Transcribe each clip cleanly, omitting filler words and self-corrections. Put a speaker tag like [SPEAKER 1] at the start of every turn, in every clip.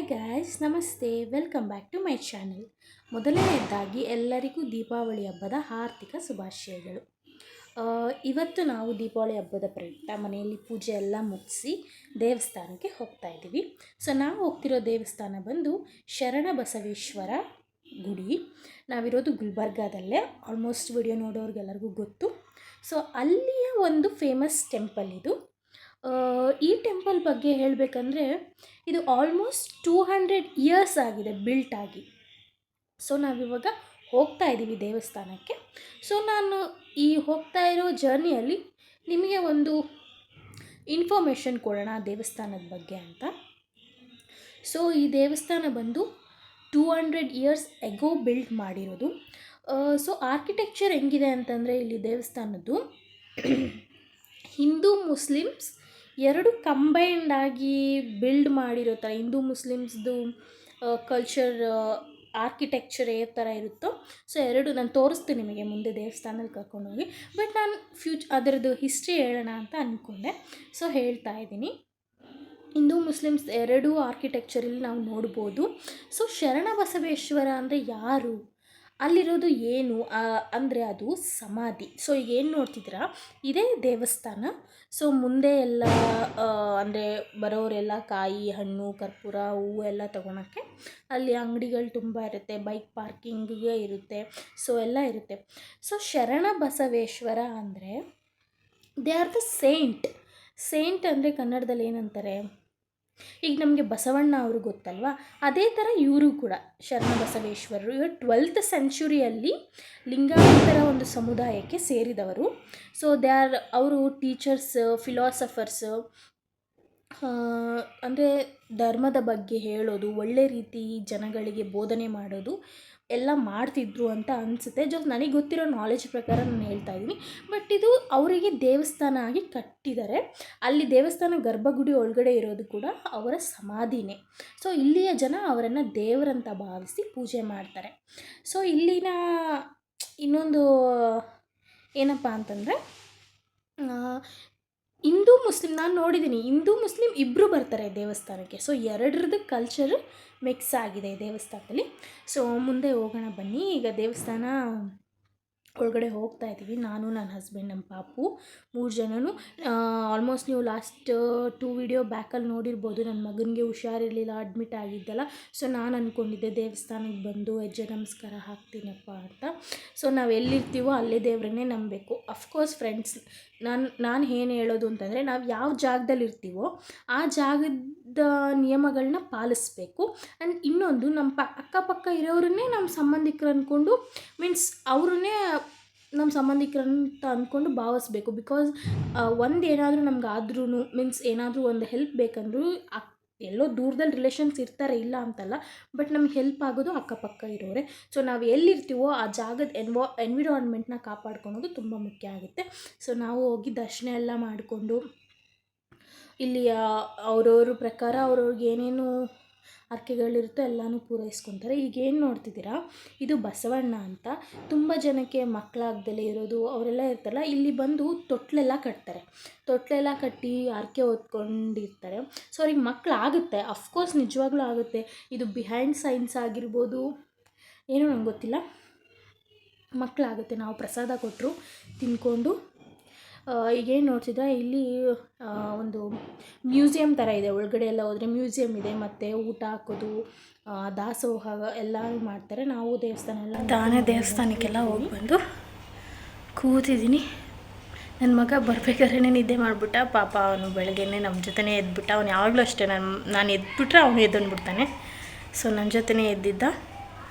[SPEAKER 1] Guys, ನಮಸ್ತೆ. Welcome back to my channel. ಮೊದಲನೆಯದಾಗಿ ಎಲ್ಲರಿಗೂ ದೀಪಾವಳಿ ಹಬ್ಬದ ಆರ್ಥಿಕ ಶುಭಾಶಯಗಳು. ಇವತ್ತು ನಾವು ದೀಪಾವಳಿ ಹಬ್ಬದ ಪ್ರಯುಕ್ತ ಮನೆಯಲ್ಲಿ ಪೂಜೆ ಎಲ್ಲ ಮುಗಿಸಿ ದೇವಸ್ಥಾನಕ್ಕೆ ಹೋಗ್ತಾ ಇದ್ದೀವಿ. ಸೊ ನಾವು ಹೋಗ್ತಿರೋ ದೇವಸ್ಥಾನ ಬಂದು ಶರಣ ಬಸವೇಶ್ವರ ಗುಡಿ. ನಾವಿರೋದು ಗುಲ್ಬರ್ಗಾದಲ್ಲೇ. ಆಲ್ಮೋಸ್ಟ್ ವಿಡಿಯೋ ನೋಡೋರಿಗೆಲ್ಲರಿಗೂ ಗೊತ್ತು. ಸೊ ಅಲ್ಲಿಯ ಒಂದು ಫೇಮಸ್ ಟೆಂಪಲ್ ಇದು. ಈ ಟೆಂಪಲ್ ಬಗ್ಗೆ ಹೇಳಬೇಕಂದ್ರೆ ಇದು ಆಲ್ಮೋಸ್ಟ್ 200 ಇಯರ್ಸ್ ಆಗಿದೆ ಬಿಲ್ಟ್ ಆಗಿ. ಸೊ ನಾವಿವಾಗ ಹೋಗ್ತಾ ಇದ್ದೀವಿ ದೇವಸ್ಥಾನಕ್ಕೆ. ಸೊ ನಾನು ಈ ಹೋಗ್ತಾ ಇರೋ ಜರ್ನಿಯಲ್ಲಿ ನಿಮಗೆ ಒಂದು ಇನ್ಫಾರ್ಮೇಷನ್ ಕೊಡೋಣ ದೇವಸ್ಥಾನದ ಬಗ್ಗೆ ಅಂತ. ಸೊ ಈ ದೇವಸ್ಥಾನ ಬಂದು 200 ಇಯರ್ಸ್ ಎಗೋ ಬಿಲ್ಟ್ ಮಾಡಿರೋದು. ಸೊ ಆರ್ಕಿಟೆಕ್ಚರ್ ಹೆಂಗಿದೆ ಅಂತಂದರೆ ಇಲ್ಲಿ ದೇವಸ್ಥಾನದ್ದು ಹಿಂದೂ ಮುಸ್ಲಿಮ್ಸ್ ಎರಡು ಕಂಬೈಂಡ್ ಆಗಿ ಬಿಲ್ಡ್ ಮಾಡಿರೋ ಥರ, ಹಿಂದೂ ಮುಸ್ಲಿಮ್ಸ್ದು ಕಲ್ಚರ್ ಆರ್ಕಿಟೆಕ್ಚರ್ ಯಾವ ಥರ ಇರುತ್ತೋ ಸೊ ಎರಡು ನಾನು ತೋರಿಸ್ತೀನಿ ನಿಮಗೆ ಮುಂದೆ ದೇವಸ್ಥಾನದಲ್ಲಿ ಕರ್ಕೊಂಡೋಗಿ. ಬಟ್ ನಾನು ಅದರದ್ದು ಹಿಸ್ಟ್ರಿ ಹೇಳೋಣ ಅಂತ ಅಂದ್ಕೊಂಡೆ. ಸೊ ಹೇಳ್ತಾ ಇದ್ದೀನಿ. ಹಿಂದೂ ಮುಸ್ಲಿಮ್ಸ್ ಎರಡೂ ಆರ್ಕಿಟೆಕ್ಚರಲ್ಲಿ ನಾವು ನೋಡ್ಬೋದು. ಸೊ ಶರಣ ಬಸವೇಶ್ವರ ಅಂದರೆ ಯಾರು, ಅಲ್ಲಿರೋದು ಏನು ಅಂದರೆ ಅದು ಸಮಾಧಿ. ಸೊ ಈಗ ಏನು ನೋಡ್ತಿದ್ದೀರಾ ಇದೇ ದೇವಸ್ಥಾನ. ಸೊ ಮುಂದೆ ಎಲ್ಲ ಅಂದರೆ ಬರೋರೆಲ್ಲ ಕಾಯಿ, ಹಣ್ಣು, ಕರ್ಪೂರ, ಹೂವು ಎಲ್ಲ ತೊಗೊಳಕ್ಕೆ ಅಲ್ಲಿ ಅಂಗಡಿಗಳು ತುಂಬ ಇರುತ್ತೆ, ಬೈಕ್ ಪಾರ್ಕಿಂಗ್ಗೆ ಇರುತ್ತೆ, ಸೊ ಎಲ್ಲ ಇರುತ್ತೆ. ಸೊ ಶರಣ ಬಸವೇಶ್ವರ ಅಂದರೆ ದೇ ಆರ್ ದ ಸೇಂಟ್ ಅಂದರೆ ಕನ್ನಡದಲ್ಲಿ ಏನಂತಾರೆ, ಈಗ ನಮಗೆ ಬಸವಣ್ಣ ಅವರು ಗೊತ್ತಲ್ವ, ಅದೇ ಥರ ಇವರು ಕೂಡ ಶರಣ ಬಸವೇಶ್ವರರು. ಇವರು 12th ಸೆಂಚುರಿಯಲ್ಲಿ ಲಿಂಗಾಯತರ ಒಂದು ಸಮುದಾಯಕ್ಕೆ ಸೇರಿದವರು. ಸೊ ಅವರು ಟೀಚರ್ಸ್, ಫಿಲಾಸಫರ್ಸ್, ಅಂದರೆ ಧರ್ಮದ ಬಗ್ಗೆ ಹೇಳೋದು, ಒಳ್ಳೆ ರೀತಿ ಜನಗಳಿಗೆ ಬೋಧನೆ ಮಾಡೋದು ಎಲ್ಲ ಮಾಡ್ತಿದ್ರು ಅಂತ ಅನಿಸುತ್ತೆ. ಜಸ್ಟ್ ನನಗೆ ಗೊತ್ತಿರೋ ನಾಲೆಜ್ ಪ್ರಕಾರ ನಾನು ಹೇಳ್ತಾ ಇದ್ದೀನಿ. ಬಟ್ ಇದು ಅವರಿಗೆ ದೇವಸ್ಥಾನ ಆಗಿ ಕಟ್ಟಿದ್ದಾರೆ. ಅಲ್ಲಿ ದೇವಸ್ಥಾನ ಗರ್ಭಗುಡಿ ಒಳಗಡೆ ಇರೋದು ಕೂಡ ಅವರ ಸಮಾಧಿನೇ. ಸೊ ಇಲ್ಲಿಯ ಜನ ಅವರನ್ನು ದೇವರಂತ ಭಾವಿಸಿ ಪೂಜೆ ಮಾಡ್ತಾರೆ. ಸೊ ಇಲ್ಲಿನ ಇನ್ನೊಂದು ಏನಪ್ಪ ಅಂತಂದರೆ ಹಿಂದೂ ಮುಸ್ಲಿಮ್ ನಾನು ನೋಡಿದ್ದೀನಿ, ಹಿಂದೂ ಮುಸ್ಲಿಮ್ ಇಬ್ಬರು ಬರ್ತಾರೆ ದೇವಸ್ಥಾನಕ್ಕೆ. ಸೊ ಎರಡರದ್ದು ಕಲ್ಚರ್ ಮಿಕ್ಸ್ ಆಗಿದೆ ಈ ದೇವಸ್ಥಾನದಲ್ಲಿ. ಸೊ ಮುಂದೆ ಹೋಗೋಣ ಬನ್ನಿ. ಈಗ ದೇವಸ್ಥಾನ ಒಳಗಡೆ ಹೋಗ್ತಾ ಇದ್ದೀವಿ. ನಾನು, ನನ್ನ ಹಸ್ಬೆಂಡ್, ನಮ್ಮ ಪಾಪು 3 ಜನನು. ಆಲ್ಮೋಸ್ಟ್ ನೀವು ಲಾಸ್ಟ್ 2 ವಿಡಿಯೋ ಬ್ಯಾಕಲ್ಲಿ ನೋಡಿರ್ಬೋದು. ನನ್ನ ಮಗನಿಗೆ ಹುಷಾರಿರಲಿಲ್ಲ, ಅಡ್ಮಿಟ್ ಆಗಿದ್ದಲ್ಲ. ಸೊ ನಾನು ಅಂದ್ಕೊಂಡಿದ್ದೆ ದೇವಸ್ಥಾನಕ್ಕೆ ಬಂದು ಹೆಜ್ಜೆ ನಮಸ್ಕಾರ ಹಾಕ್ತೀನಪ್ಪ ಅಂತ. ಸೊ ನಾವು ಎಲ್ಲಿರ್ತೀವೋ ಅಲ್ಲೇ ದೇವರನ್ನೇ ನಂಬಬೇಕು. ಅಫ್ಕೋರ್ಸ್ ಫ್ರೆಂಡ್ಸ್, ನಾನು ಏನು ಹೇಳೋದು ಅಂತಂದರೆ, ನಾವು ಯಾವ ಜಾಗದಲ್ಲಿ ಇರ್ತೀವೋ ಆ ಜಾಗದ ನಿಯಮಗಳನ್ನ ಪಾಲಿಸ್ಬೇಕು. ಆ್ಯಂಡ್ ಇನ್ನೊಂದು, ನಮ್ಮ ಅಕ್ಕಪಕ್ಕ ಇರೋರನ್ನೇ ನಮ್ಮ ಸಂಬಂಧಿಕರು ಅಂದ್ಕೊಂಡು, ಮೀನ್ಸ್ ಅವ್ರನ್ನೇ ನಮ್ಮ ಸಂಬಂಧಿಕರಂತ ಅಂದ್ಕೊಂಡು ಭಾವಿಸ್ಬೇಕು. ಬಿಕಾಸ್ ಒಂದು ಏನಾದರೂ ನಮ್ಗೆ ಆದ್ರೂ, ಮೀನ್ಸ್ ಏನಾದರೂ ಒಂದು ಹೆಲ್ಪ್ ಬೇಕಂದ್ರೂ ಎಲ್ಲೋ ದೂರದಲ್ಲಿ ರಿಲೇಷನ್ಸ್ ಇರ್ತಾರೆ, ಇಲ್ಲ ಅಂತಲ್ಲ, ಬಟ್ ನಮ್ಗೆ ಹೆಲ್ಪ್ ಆಗೋದು ಅಕ್ಕಪಕ್ಕ ಇರೋರೆ. ಸೊ ನಾವು ಎಲ್ಲಿರ್ತೀವೋ ಆ ಜಾಗದ ಎನ್ವಿರಾನ್ಮೆಂಟ್ನ ಕಾಪಾಡ್ಕೊಳೋದು ತುಂಬ ಮುಖ್ಯ ಆಗುತ್ತೆ. ಸೊ ನಾವು ಹೋಗಿ ದರ್ಶನ ಎಲ್ಲ ಮಾಡಿಕೊಂಡು ಇಲ್ಲಿ ಅವ್ರವ್ರ ಪ್ರಕಾರ ಅವ್ರವ್ರಿಗೆ ಏನೇನು ಹರಕೆಗಳಿರುತ್ತೋ ಎಲ್ಲನೂ ಪೂರೈಸ್ಕೊತಾರೆ. ಈಗೇನು ನೋಡ್ತಿದ್ದೀರಾ ಇದು ಬಸವಣ್ಣ ಅಂತ. ತುಂಬ ಜನಕ್ಕೆ ಮಕ್ಕಳಾಗ್ದಲೇ ಇರೋದು ಅವರೆಲ್ಲ ಇರ್ತಾರಲ್ಲ, ಇಲ್ಲಿ ಬಂದು ತೊಟ್ಲೆಲ್ಲ ಕಟ್ತಾರೆ. ತೊಟ್ಲೆಲ್ಲ ಕಟ್ಟಿ ಹರಕೆ ಹೊತ್ಕೊಂಡಿರ್ತಾರೆ. ಸೊ ಅವ್ರಿಗೆ ಮಕ್ಕಳಾಗುತ್ತೆ, ಅಫ್ಕೋರ್ಸ್ ನಿಜವಾಗ್ಲೂ ಆಗುತ್ತೆ. ಇದು ಬಿಹೈಂಡ್ ಸೈನ್ಸ್ ಆಗಿರ್ಬೋದು, ಏನೋ ನಂಗೆ ಗೊತ್ತಿಲ್ಲ, ಮಕ್ಕಳಾಗುತ್ತೆ. ನಾವು ಪ್ರಸಾದ ಕೊಟ್ಟರು ತಿಂದ್ಕೊಂಡು. ಈಗೇನು ನೋಡ್ತಿದ್ರೆ ಇಲ್ಲಿ ಒಂದು ಮ್ಯೂಸಿಯಂ ಥರ ಇದೆ. ಒಳಗಡೆ ಎಲ್ಲ ಹೋದರೆ ಮ್ಯೂಸಿಯಂ ಇದೆ, ಮತ್ತು ಊಟ ಹಾಕೋದು, ದಾಸೋಹ ಎಲ್ಲ ಮಾಡ್ತಾರೆ. ನಾವು ದೇವಸ್ಥಾನ ಎಲ್ಲ ತಾನೇ ದೇವಸ್ಥಾನಕ್ಕೆಲ್ಲ ಹೋಗಿ ಬಂದು ಕೂತಿದ್ದೀನಿ. ನನ್ನ ಮಗ ಬರಬೇಕಾದ್ರೆ ನಿದ್ದೆ ಮಾಡಿಬಿಟ್ಟ. ಪಾಪ ಅವನು ಬೆಳಗ್ಗೆನೇ ನಮ್ಮ ಜೊತೆನೇ ಎದ್ಬಿಟ್ಟ. ಅವನು ಯಾವಾಗಲೂ ಅಷ್ಟೇ, ನಾನು ಎದ್ಬಿಟ್ರೆ ಅವನು ಎದ್ದೊಂಡ್ಬಿಡ್ತಾನೆ. ಸೊ ನನ್ನ ಜೊತೆನೇ ಎದ್ದಿದ್ದ.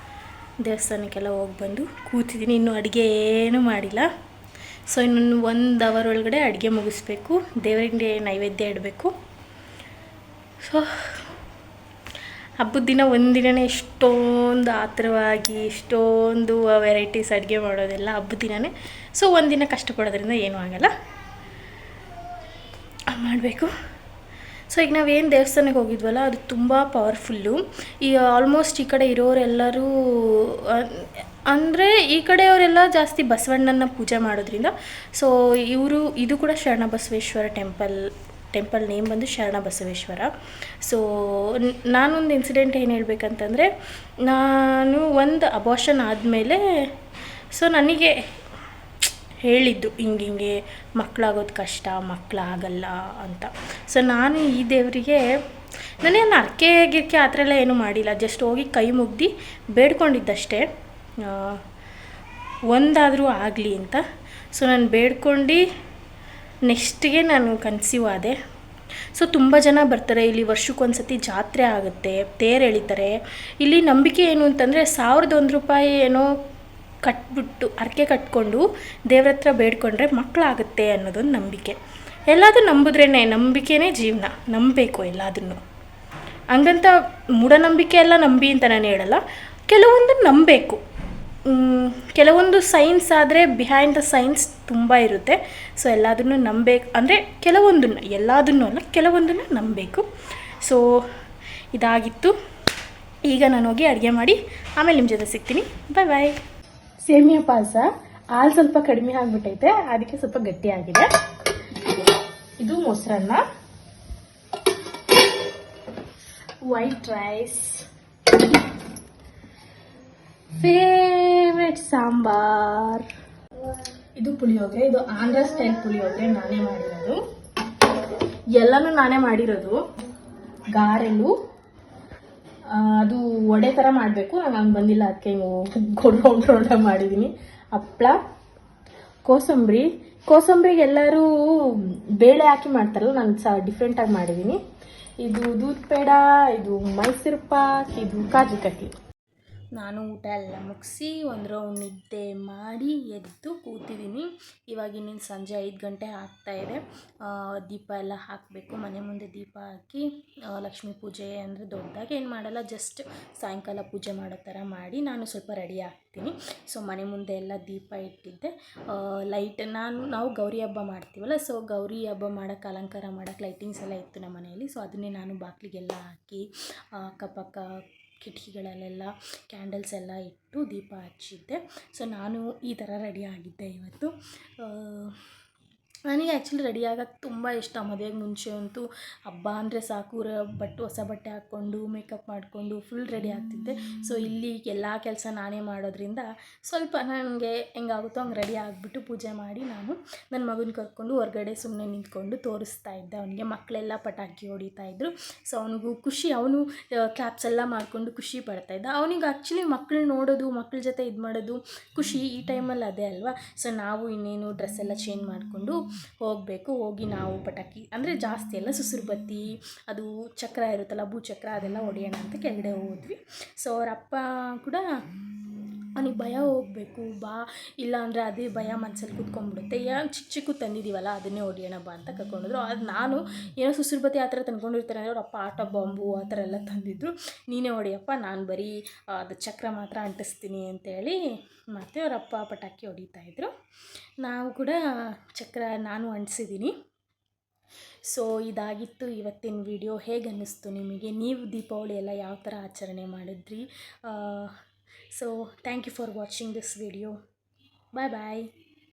[SPEAKER 1] ದೇವಸ್ಥಾನಕ್ಕೆಲ್ಲ ಹೋಗಿ ಬಂದು ಕೂತಿದ್ದೀನಿ. ಇನ್ನೂ ಅಡುಗೆ ಏನೂ ಮಾಡಿಲ್ಲ. ಸೊ ಇನ್ನೊಂದು 1 ಅವರ್ ಒಳಗಡೆ ಅಡುಗೆ ಮುಗಿಸ್ಬೇಕು, ದೇವರಿಗೆ ನೈವೇದ್ಯ ಇಡಬೇಕು. ಸೊ ಹಬ್ಬದ ದಿನ ಒಂದಿನವೇ ಎಷ್ಟೊಂದು ಆತುರವಾಗಿ ಎಷ್ಟೊಂದು ವೆರೈಟೀಸ್ ಅಡುಗೆ ಮಾಡೋದೆಲ್ಲ ಹಬ್ಬದ ದಿನವೇ. ಸೊ ಒಂದಿನ ಕಷ್ಟಪಡೋದ್ರಿಂದ ಏನೂ ಆಗೋಲ್ಲ, ಮಾಡಬೇಕು. ಸೊ ಈಗ ನಾವೇನು ದೇವಸ್ಥಾನಕ್ಕೆ ಹೋಗಿದ್ವಲ್ಲ ಅದು ತುಂಬ ಪವರ್ಫುಲ್ಲು. ಈ ಆಲ್ಮೋಸ್ಟ್ ಈ ಕಡೆ ಇರೋರೆಲ್ಲರೂ ಅಂದರೆ ಈ ಕಡೆಯವರೆಲ್ಲ ಜಾಸ್ತಿ ಬಸವಣ್ಣನ ಪೂಜೆ ಮಾಡೋದ್ರಿಂದ. ಸೊ ಇದು ಕೂಡ ಶರಣ ಬಸವೇಶ್ವರ ಟೆಂಪಲ್ ನೇಮ್ ಬಂದು ಶರಣ ಬಸವೇಶ್ವರ. ಸೊ ನಾನೊಂದು ಇನ್ಸಿಡೆಂಟ್ ಏನು ಹೇಳ್ಬೇಕಂತಂದರೆ, ನಾನು ಒಂದು ಅಬಾರ್ಷನ್ ಆದಮೇಲೆ ಸೊ ನನಗೆ ಹೇಳಿದ್ದು ಹಿಂಗೆ ಮಕ್ಕಳಾಗೋದು ಕಷ್ಟ, ಮಕ್ಕಳಾಗಲ್ಲ ಅಂತ. ಸೊ ನಾನು ಈ ದೇವರಿಗೆ ನಾನೇನು ಅರ್ಕೆ ಗಿರ್ಕೆ ಆ ಥರ ಎಲ್ಲ ಏನೂ ಮಾಡಿಲ್ಲ, ಜಸ್ಟ್ ಹೋಗಿ ಕೈ ಮುಗ್ದು ಬೇಡ್ಕೊಂಡಿದ್ದಷ್ಟೇ, ಒಂದಾದರೂ ಆಗಲಿ ಅಂತ. ಸೊ ನಾನು ಬೇಡ್ಕೊಂಡು ನೆಕ್ಸ್ಟಿಗೆ ನಾನು ಕನ್ಸೀವ್ ಆದೆ. ಸೊ ತುಂಬ ಜನ ಬರ್ತಾರೆ ಇಲ್ಲಿ, ವರ್ಷಕ್ಕೊಂದು ಸತಿ ಜಾತ್ರೆ ಆಗುತ್ತೆ, ತೇರು ಎಳಿತಾರೆ. ಇಲ್ಲಿ ನಂಬಿಕೆ ಏನು ಅಂತಂದರೆ, 1001 ರೂಪಾಯಿ ಏನೋ ಕಟ್ಬಿಟ್ಟು ಅರ್ಕೆ ಕಟ್ಕೊಂಡು ದೇವ್ರ ಹತ್ರ ಬೇಡ್ಕೊಂಡ್ರೆ ಮಕ್ಕಳಾಗುತ್ತೆ ಅನ್ನೋದೊಂದು ನಂಬಿಕೆ. ಎಲ್ಲದೂ ನಂಬಿದ್ರೇ, ನಂಬಿಕೆನೇ ಜೀವನ, ನಂಬಬೇಕು ಎಲ್ಲದನ್ನು. ಹಂಗಂತ ಮೂಢನಂಬಿಕೆ ಎಲ್ಲ ನಂಬಿ ಅಂತ ನಾನು ಹೇಳಲ್ಲ, ಕೆಲವೊಂದು ನಂಬಬೇಕು. ಕೆಲವೊಂದು ಸೈನ್ಸ್ ಆದರೆ ಬಿಹೈಂಡ್ ದ ಸೈನ್ಸ್ ತುಂಬ ಇರುತ್ತೆ. ಸೊ ಎಲ್ಲದನ್ನು ನಂಬಬೇಕು, ಅಂದರೆ ಕೆಲವೊಂದನ್ನು, ಎಲ್ಲದನ್ನೂ ಅಲ್ಲ, ಕೆಲವೊಂದನ್ನು ನಂಬಬೇಕು. ಸೊ ಇದಾಗಿತ್ತು. ಈಗ ನಾನು ಹೋಗಿ ಅಡುಗೆ ಮಾಡಿ ಆಮೇಲೆ ನಿಮ್ಮ ಜೊತೆ ಸಿಗ್ತೀನಿ. ಬಾಯ್ ಬಾಯ್. ಸೇಮಿಯಾ ಪಾಯಸ ಹಾಲು ಸ್ವಲ್ಪ ಕಡಿಮೆ ಆಗಿಬಿಟ್ಟೈತೆ, ಅದಕ್ಕೆ ಸ್ವಲ್ಪ ಗಟ್ಟಿಯಾಗಿದೆ. ಇದು ಮೊಸರನ್ನ, ವೈಟ್ ರೈಸ್, ಫೇವ್ರೆಟ್ ಸಾಂಬಾರ್, ಇದು ಪುಳಿಯೋಗರೆ. ಇದು ಆಂಧ್ರ ಸ್ಟೈಲ್ ಪುಳಿಯೋಗರೆ, ನಾನೇ ಮಾಡಿರೋದು, ಎಲ್ಲನೂ ನಾನೇ ಮಾಡಿರೋದು. ಗಾರೆಲು ಅದು ವಡೆ ಥರ ಮಾಡಬೇಕು, ನಾನು ಹಂಗೆ ಬಂದಿಲ್ಲ, ಅದಕ್ಕೆ ರೌಂಡ್ ಮಾಡಿದ್ದೀನಿ. ಹಪ್ಪಳ, ಕೋಸಂಬರಿಗೆ ಎಲ್ಲರೂ ಬೇಳೆ ಹಾಕಿ ಮಾಡ್ತಾರಲ್ಲ, ನಾನು ಡಿಫ್ರೆಂಟಾಗಿ ಮಾಡಿದ್ದೀನಿ. ಇದು ದೂದ್ ಪೇಡ, ಇದು ಮೈಸೂರು ಪಾಕ್, ಇದು ಕಾಜು ಕಟ್ಲಿ. ನಾನು ಊಟ ಎಲ್ಲ ಮುಗಿಸಿ ಒಂದು ರೌಂಡ್ ನಿದ್ದೆ ಮಾಡಿ ಎದ್ದು ಕೂತಿದ್ದೀನಿ. ಇವಾಗ ಇನ್ನೇನು ಸಂಜೆ 5 ಗಂಟೆ ಆಗ್ತಾಯಿದೆ. ದೀಪ ಎಲ್ಲ ಹಾಕಬೇಕು, ಮನೆ ಮುಂದೆ ದೀಪ ಹಾಕಿ ಲಕ್ಷ್ಮೀ ಪೂಜೆ ಅಂದರೆ ದೊಡ್ಡದಾಗಿ ಏನು ಮಾಡಲ್ಲ, ಜಸ್ಟ್ ಸಾಯಂಕಾಲ ಪೂಜೆ ಮಾಡೋ ಥರ ಮಾಡಿ ನಾನು ಸ್ವಲ್ಪ ರೆಡಿ ಆಗ್ತೀನಿ. ಸೊ ಮನೆ ಮುಂದೆ ಎಲ್ಲ ದೀಪ ಇಟ್ಟಿದ್ದೆ, ಲೈಟ್ ನಾವು ಗೌರಿ ಹಬ್ಬ ಮಾಡ್ತೀವಲ್ಲ, ಸೊ ಗೌರಿ ಹಬ್ಬ ಮಾಡೋಕ್ಕೆ ಅಲಂಕಾರ ಮಾಡೋಕ್ಕೆ ಲೈಟಿಂಗ್ಸ್ ಎಲ್ಲ ಇತ್ತು ನಮ್ಮ ಮನೆಯಲ್ಲಿ. ಸೊ ಅದನ್ನೇ ನಾನು ಬಾಗಿಲಿಗೆಲ್ಲ ಹಾಕಿ ಅಕ್ಕಪಕ್ಕ ಕಿಟಕಿಗಳಲ್ಲೆಲ್ಲ ಕ್ಯಾಂಡಲ್ಸ್ ಎಲ್ಲ ಇಟ್ಟು ದೀಪ ಹಚ್ಚಿದ್ದೆ. ಸೊ ನಾನು ಈ ಥರ ರೆಡಿ ಆಗಿದ್ದೆ ಇವತ್ತು. ನನಗೆ ಆ್ಯಕ್ಚುಲಿ ರೆಡಿ ಆಗೋಕ್ಕೆ ತುಂಬ ಇಷ್ಟ. ಮದುವೆಗೆ ಮುಂಚೆ ಅಂತೂ ಹಬ್ಬ ಅಂದರೆ ಸಾಕು, ಹೊಸ ಬಟ್ಟೆ ಹಾಕ್ಕೊಂಡು ಮೇಕಪ್ ಮಾಡಿಕೊಂಡು ಫುಲ್ ರೆಡಿ ಆಗ್ತಿದ್ದೆ. ಸೊ ಇಲ್ಲಿ ಎಲ್ಲ ಕೆಲಸ ನಾನೇ ಮಾಡೋದ್ರಿಂದ ಸ್ವಲ್ಪ ನನಗೆ ಹೆಂಗಾಗುತ್ತೋ ಹಂಗೆ ರೆಡಿ ಆಗಿಬಿಟ್ಟು ಪೂಜೆ ಮಾಡಿ ನಾನು ನನ್ನ ಮಗನ ಕರ್ಕೊಂಡು ಹೊರಗಡೆ ಸುಮ್ಮನೆ ನಿಂತ್ಕೊಂಡು ತೋರಿಸ್ತಾ ಇದ್ದೆ. ಅವನಿಗೆ ಮಕ್ಕಳೆಲ್ಲ ಪಟಾಕಿ ಹೊಡಿತಾಯಿದ್ರು. ಸೊ ಅವನಿಗೂ ಖುಷಿ, ಅವನು ಕ್ಲಾಪ್ಸ್ ಎಲ್ಲ ಮಾಡಿಕೊಂಡು ಖುಷಿ ಪಡ್ತಾಯಿದ್ದ. ಅವನಿಗೆ ಆ್ಯಕ್ಚುಲಿ ಮಕ್ಕಳು ನೋಡೋದು, ಮಕ್ಕಳ ಜೊತೆ ಇದು ಮಾಡೋದು ಖುಷಿ, ಈ ಟೈಮಲ್ಲಿ ಅದೇ ಅಲ್ವಾ. ಸೊ ನಾವು ಇನ್ನೇನು ಡ್ರೆಸ್ ಎಲ್ಲ ಚೇಂಜ್ ಮಾಡಿಕೊಂಡು ಹೋಗಬೇಕು. ಹೋಗಿ ನಾವು ಪಟಾಕಿ ಅಂದರೆ ಜಾಸ್ತಿ ಎಲ್ಲ ಸುಸುರು ಬತ್ತಿ, ಅದು ಚಕ್ರ ಇರುತ್ತಲ್ಲ, ಭೂಚಕ್ರ, ಅದೆಲ್ಲ ಹೊಡೆಯೋಣ ಅಂತ ಕೆಳಗಡೆ ಹೋದ್ವಿ. ಸೊ ಅವ್ರ ಅಪ್ಪ ಕೂಡ ಅವನಿಗೆ ಭಯ, ಹೋಗಬೇಕು ಬಾ, ಇಲ್ಲ ಅಂದರೆ ಅದೇ ಭಯ ಮನಸ್ಸಲ್ಲಿ ಕೂತ್ಕೊಂಡ್ಬಿಡುತ್ತೆ, ಚಿಕ್ಕ ತಂದಿದ್ದೀವಲ್ಲ ಅದನ್ನೇ ಹೊಡಿಯೋಣ ಬಾ ಅಂತ ಕರ್ಕೊಂಡೋದ್ರು. ಅದು ನಾನು ಏನೋ ಸುಸುರು ಬತ್ತಿ ಆ ಥರ ತಂದ್ಕೊಂಡಿರ್ತಾರೆ ಅಂದರೆ, ಅವ್ರ ಅಪ್ಪ ಆಟ ಬಾಂಬು ಆ ಥರ ಎಲ್ಲ ತಂದಿದ್ರು. ನೀನೇ ಹೊಡಿಯಪ್ಪ, ನಾನು ಬರೀ ಅದು ಚಕ್ರ ಮಾತ್ರ ಅಂಟಿಸ್ತೀನಿ ಅಂತೇಳಿ ಮತ್ತು ಅವರಪ್ಪ ಪಟಾಕಿ ಹೊಡಿತಾಯಿದ್ರು. ನಾವು ಕೂಡ ಚಕ್ರ ನಾನು ಅಂಟಿಸಿದ್ದೀನಿ. ಸೊ ಇದಾಗಿತ್ತು ಇವತ್ತಿನ ವಿಡಿಯೋ. ಹೇಗೆ ಅನ್ನಿಸ್ತು ನಿಮಗೆ? ನೀವು ದೀಪಾವಳಿ ಎಲ್ಲ ಯಾವ ಥರ ಆಚರಣೆ ಮಾಡಿದ್ರಿ? So thank you for watching this video. Bye bye.